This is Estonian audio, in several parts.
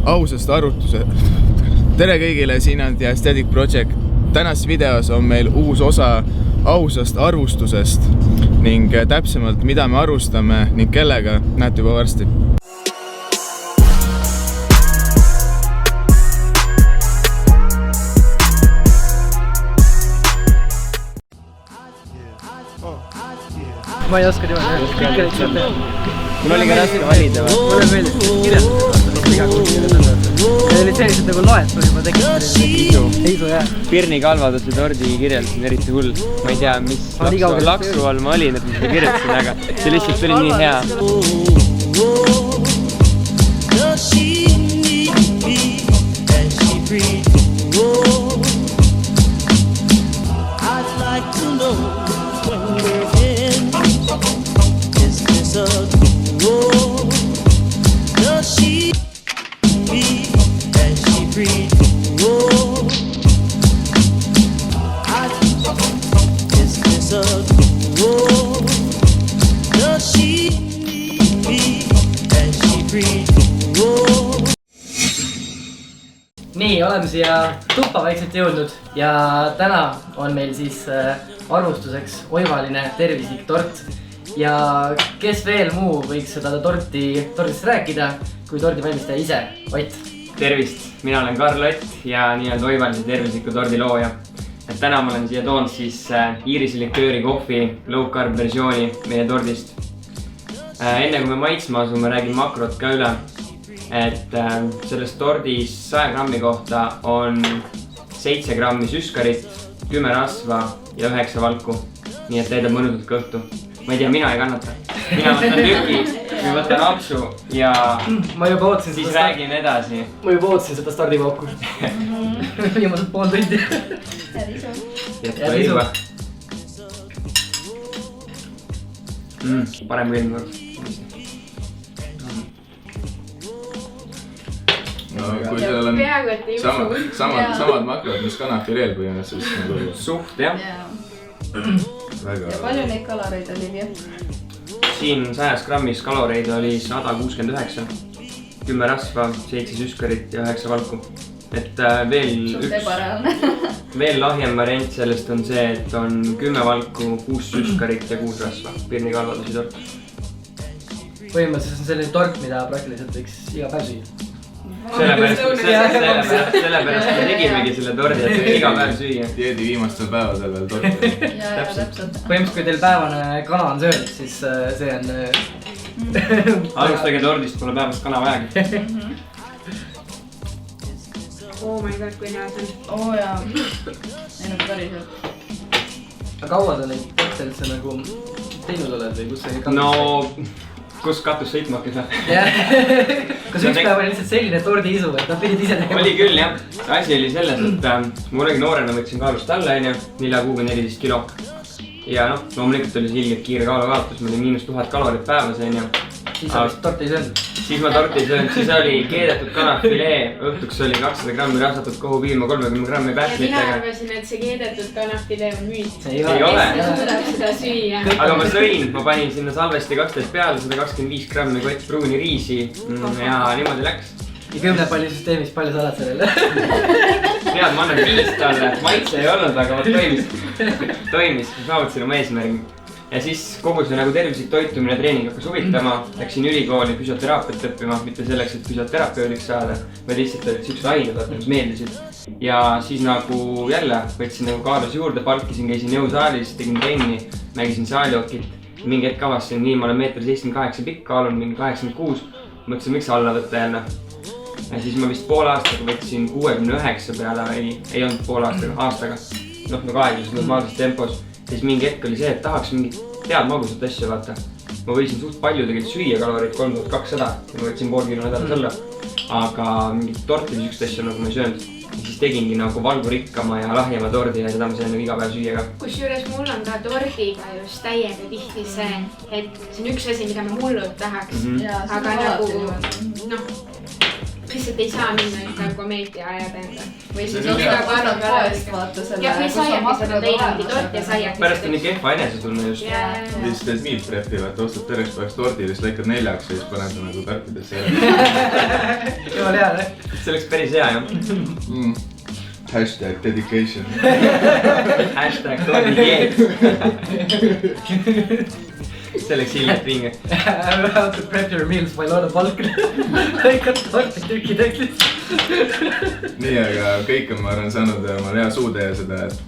ausast arvutuse. Tere kõigile, siin on The Aesthetic Project. Tänases videos on meil uus osa ausast arvustusest ning täpsemalt, mida me arvustame ning kellega, näete juba varsti. Ma ei oska niimoodi kõike lihtsalt teha. Mul oli ka raske valida. Mulle meeldib kirjeldada iga kuulda. Need olid sellised nagu loetud juba tekkisid. Heisu jää. Pirni kalvaduse tordi kirjeldasin eriti hull. Ma ei tea, mis laksu all ma olin, et ma seda kirjeldasin, aga see lihtsalt tuli nii hea. Nii, oleme siia tuppa vaikselt jõudnud ja täna on meil siis arvustuseks oivaline tervislik tort. Ja kes veel muu võiks seda tordist rääkida, kui tordi valmistaja ise, Ott. Tervist, mina olen Karl Ott ja nii-öelda oivalise tervisliku tordi looja. Et täna ma olen siia toonud siis Iirise likööri kohvi low carb versiooni meie tordist. Enne kui me maitsma asume, räägin makrot ka üle. Et selles tordis 100 grammi kohta on 7 grammi süskarit, 10 rasva ja 9 valku. Nii et täidab mõnusalt kõhtu. Ma ei tea, mina ei kannata. Mina võtan tüki, või võtan apsu ja siis räägin edasi. Ma juba ootasin seda stardipauku. Viimased pool tundi. Jätka iiva. Parem kui eelmine kord. No, kui sellel on samad makrod, mis kanafileel põhimõtteliselt. Suht, jah. Ja palju neid kaloreid oli nii? Siin 100 grammis kaloreid oli 169, 10 rasva, 7 süskarit ja 9 valku. Et veel lahjem variant sellest on see, et on 10 valku, 6 süskarit ja 6 rasva. Pirni kalvadusi tort. Põhimõtteliselt on selline tort, mida praktiliselt võiks iga päev süüa. Sellepärast me tegimegi selle tordi, et iga päev süüa. Dieedi viimastel päevadel veel torti. Täpselt. Põhimõtteliselt, kui teil päevane kana on söönud, siis see on... Alustage tordist, pole päevast kana vajagi. Oh my god, kui hea see on. Oo jaa. Ei nagu päriselt. Aga kaua ta neid torte üldse nagu teinud oled või kus see katus? No, kus katus sõitma hakkas või? Kas üks päev oli lihtsalt selline tordi isu, et nad pidid ise tegema? Oli küll, jah. Asi oli selles, et ma olegi noorena võtsin kaalust alla, 4 kuuga 14 kilo. Ja noh, loomulikult oli see ilgelt kiire kaalukaatus, ma olin -1000 kalorit päevas. Siis sa vist torti ei söönud? Siis ma torti ei söönud, siis oli keedetud kanafilee, õhtuks oli 200 grammi rasvatud kohupiima, 30 grammi pätlitega. Ja mina arvasin, et see keedetud kanafilee on müüt. See ei ole. Kes suudab seda süüa? Aga ma sõin, ma panin sinna salvesti 12 peale, 125 grammi kott pruuni riisi ja niimoodi läks. Ja 10 palli süsteemis, palju sa oled sellele? Tead, ma annan 5 talle, maitse ei olnud, aga toimis, ma saavutasin oma eesmärgi. Ja siis kogu see nagu tervislik toitumine treening hakkas huvitama, läksin ülikooli füsioteraapiat õppima, mitte selleks, et füsioterapeudiks saada, vaid lihtsalt olid siuksed ained, mis meeldisid. Ja siis nagu jälle võtsin nagu kaalus juurde, palkisin, käisin jõusaalis, tegin trenni, mängisin saaliokit. Mingi hetk avastasin, nii ma olen 1,78 m pikk, kaalun mingi 86, mõtlesin, miks alla võtta jälle. Ja siis ma vist poole aastaga võtsin 69 peale, ei olnud poole aastaga, noh nagu aeglases normaalses tempos. Siis mingi hetk oli see, et tahaks mingit tead magusat asja vaata. Ma võisin suht palju tegelikult süüa kaloreid 3200 ja ma võtsin pool kilo nädalas alla. Aga mingit torti või sükst asja nagu ma ei söönud. Ja siis tegingi nagu valgurikkama ja lahjema tordi ja seda ma sain nagu iga päev süüa ka. Kusjuures mul on ka tordiga just täiega tihti see, et see on üks asi, mida ma hullult tahaks. Aga nagu, noh, lihtsalt ei saa minna ühte komeedia ajada enda. Või siis ostad poest vaata selle. Ja või sa aiaki seda teinud tort ja sa aiaki seda. Pärast on nii kehva enesetunne just. Siis teed meal prep'i, vaata ostad terveks päevaks tordi ja siis lõikad 4 ja siis paned nagu karpidesse. Jumal hea, ne? See oleks päris hea, jah. Hashtag dedication. Hashtag tordi dieet. See oleks hiljalt vinge. How to prep your meals while on a balcony. Lõikad torti tükkideks lihtsalt. Nii, aga kõik on, ma arvan, saanud omal hea suutäie seda, et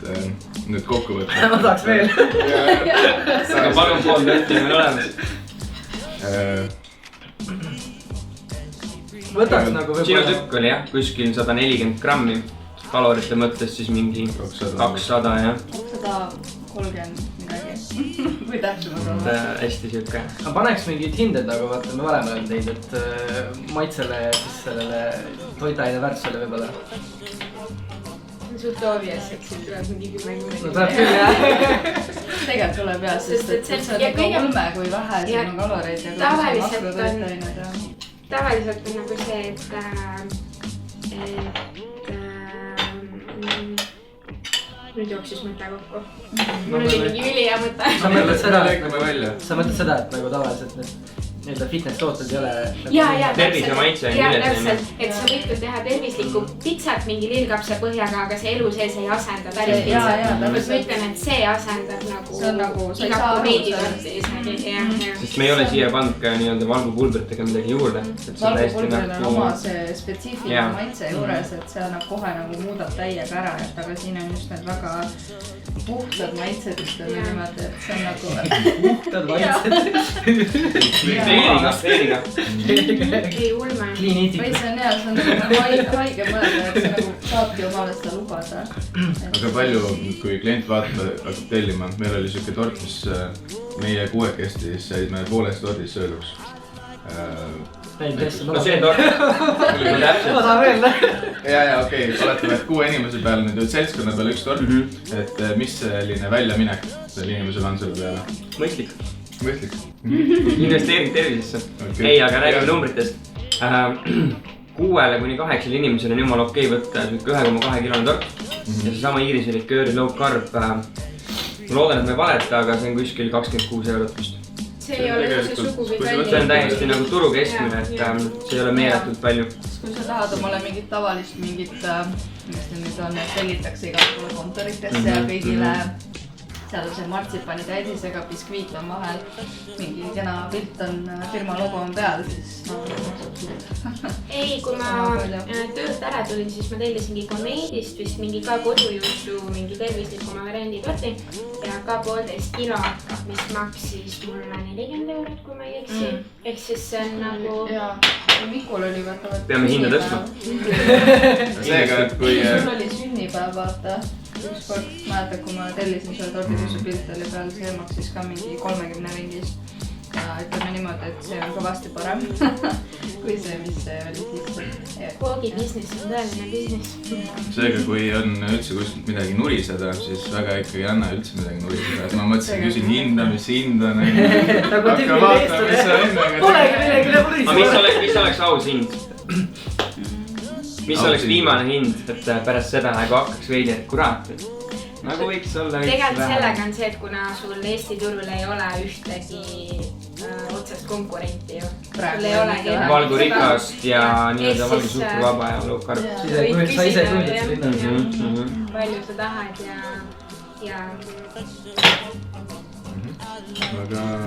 nüüd kokku võtta. Ma tahaks veel. Aga palun pool tõtti on meil olemas. Võtaks nagu Sinu võib-olla. tükk oli jah, kuskil 140 grammi. Kalorite mõttes siis mingi 200 jah. 130 midagi. Või täpsemalt on. Hästi siuke. Ma paneks mingid hinded nagu vaata, me varem olen teinud, et maitsele ja siis sellele toidaine väärtusele võib-olla. Suht obvious, et siin tuleb mingi 10. No tuleb küll jah. Tegelikult tuleb jah, sest et see on ikka ulme, kui vähe siin on kaloreid ja kui makrotoitained ja... Tavaliselt on nagu see, et nüüd jooksis mõte kokku. Mul oli mingi ülihea mõte. Sa mõtled seda, et nagu tavaliselt need fitness tooted ei ole... Ja, tervise maitse on täpselt, et sa võid küll teha tervislikku pitsat mingi lillkapsa põhjaga, aga see elu sees ei asenda päris pitsat. Ma ütlen, et see asendab nagu iga komeeditorti isegi. Sest me ei ole siia pannud ka nii-öelda valgupulbritega midagi juurde. Valgupulbril on oma see spetsiifiline maitse juures, et see annab kohe nagu muudab täiega ära, et aga siin on just need väga puhtad maitsed, ütleme niimoodi, et see on nagu... Puhtad maitsed. Veeriga. Ei ulme. Või see on hea, see on nagu haige mõelda, et see nagu saabki omale seda lubada. Aga palju, kui klient hakkab tellima, meil oli siuke tort, mis meie 6 saime poolest tordis sööluks. No see tort. Ma tahan veel. Ja, okei, oletame, et 6 inimese peal, nüüd seltskonna peal 1 tort, et mis selline väljaminek sellel inimesel on selle peale? Mõistlik. Investeering tervisesse. Ei, aga räägime numbritest. 6 kuni 8 inimesel on jumala okei võtta 1,2 kilone tort. Ja see sama Iirise likööri low carb. Ma loodan, et me ei valeta, aga see on kuskil 26 eurot vist. See ei ole see sugugi kalli. See on täiesti nagu turu keskmine, et see ei ole meeletult palju. Kui sa tahad omale mingit tavalist, mis nüüd on, et tellitakse igalt poole kontoritesse ja kõigile seal see martsipani täidisega, biskviit on vahel, mingi kena pilt on, firma logo on peal, siis no, maksab suurt. Ei, kui ma töölt ära tulin, siis ma tellisingi Gourmetist vist mingi ka kodujuustu mingi tervislikuma variandi torti ja ka 1,5 kilo, mis maksis mulle 40 eurot, kui ma ei eksi. Ehk siis see on nagu... Jaa, Mikul oli vaata... Peame hinda tõstma. Seega, et kui... Sul oli sünnipäev, vaata. Ükskord mäletad, kui ma tellisin selle torditussu pilt oli peal, see maksis ka mingi 30 ringis. Ja ütleme niimoodi, et see on kõvasti parem kui see, mis see oli siis. Koogi business on tõeline business. Seega, kui on üldse kuskilt midagi nuriseda, siis väga ikkagi ei anna üldse midagi nuriseda. Ma mõtlesin, küsin hinda, mis hinda. Hakka vaatama, mis sa enne. Polegi millegi nuriseda. Mis oleks aus hind? Mis oleks viimane hind, et pärast seda nagu hakkaks veidi, et kurat, nagu võiks olla veits vähe. Tegelikult sellega on see, et kuna sul Eesti turul ei ole ühtegi otsest konkurenti ju. Sul ei olegi valgurikast ja nii-öelda valgusuhkruvaba ja low carb. Sa ise tundid seda hinda. Palju sa tahad ja...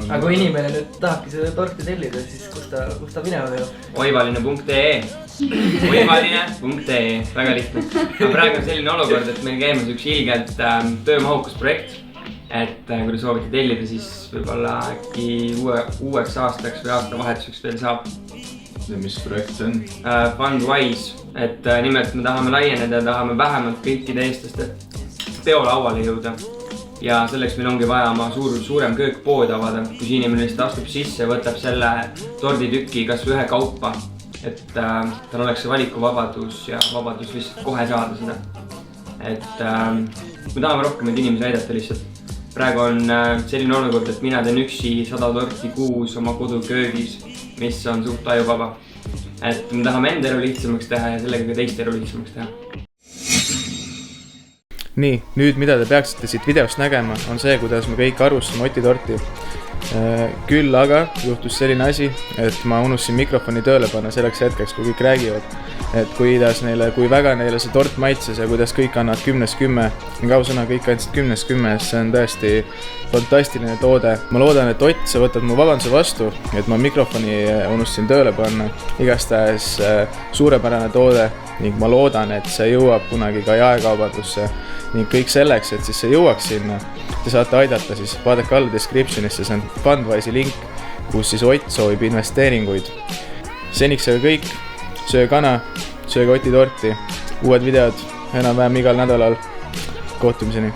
Aga kui inimene nüüd tahabki seda torti tellida, siis kus ta minema peab? Oivaline.ee Oivaline.ee Väga lihtne. Aga praegu on selline olukord, et meil käimas üks ilgelt töömahukas projekt. Et kui te soovite tellida, siis võib-olla äkki uueks aastaks või aastavahetuseks veel saab. Ja mis projekt see on? Fundwise. Et nimelt me tahame laieneda, tahame vähemalt kõikide eestlaste peolauale jõuda. Ja selleks meil ongi vaja oma suurem köökpood avada, kus inimene lihtsalt astub sisse ja võtab selle torditüki kas või ühe kaupa, et tal oleks see valikuvabadus ja vabadus lihtsalt kohe saada seda. Et me tahame rohkem neid inimesi aidata lihtsalt. Praegu on selline olukord, et mina teen üksi 100 torti kuus oma koduköögis, mis on suht ajuvaba. et me tahame enda elu lihtsamaks teha ja sellega ka teiste elu lihtsamaks teha. Nii, nüüd mida te peaksite siit videost nägema, on see, kuidas me kõik arvustame Oti torti. Küll aga juhtus selline asi, et ma unustasin mikrofoni tööle panna selleks hetkeks, kui kõik räägivad. Et kui väga neile see tort maitses ja kuidas kõik annavad 10/10. Kausõna, kõik andsid 10/10, see on tõesti fantastiline toode. Ma loodan, et Ott, sa võtad mu vabanduse vastu, et ma mikrofoni unustasin tööle panna. Igastahes suurepärane toode ning ma loodan, et see jõuab kunagi ka jaekaubandusse. Ning kõik selleks, et siis see jõuaks sinna, te saate aidata siis, vaadake alla descriptionisse, see on Fundwise'i link, kus siis Ott soovib investeeringuid. Seniks aga kõik, söö kana, sööge Oti torti, uued videod enam-vähem igal nädalal. Kohtumiseni!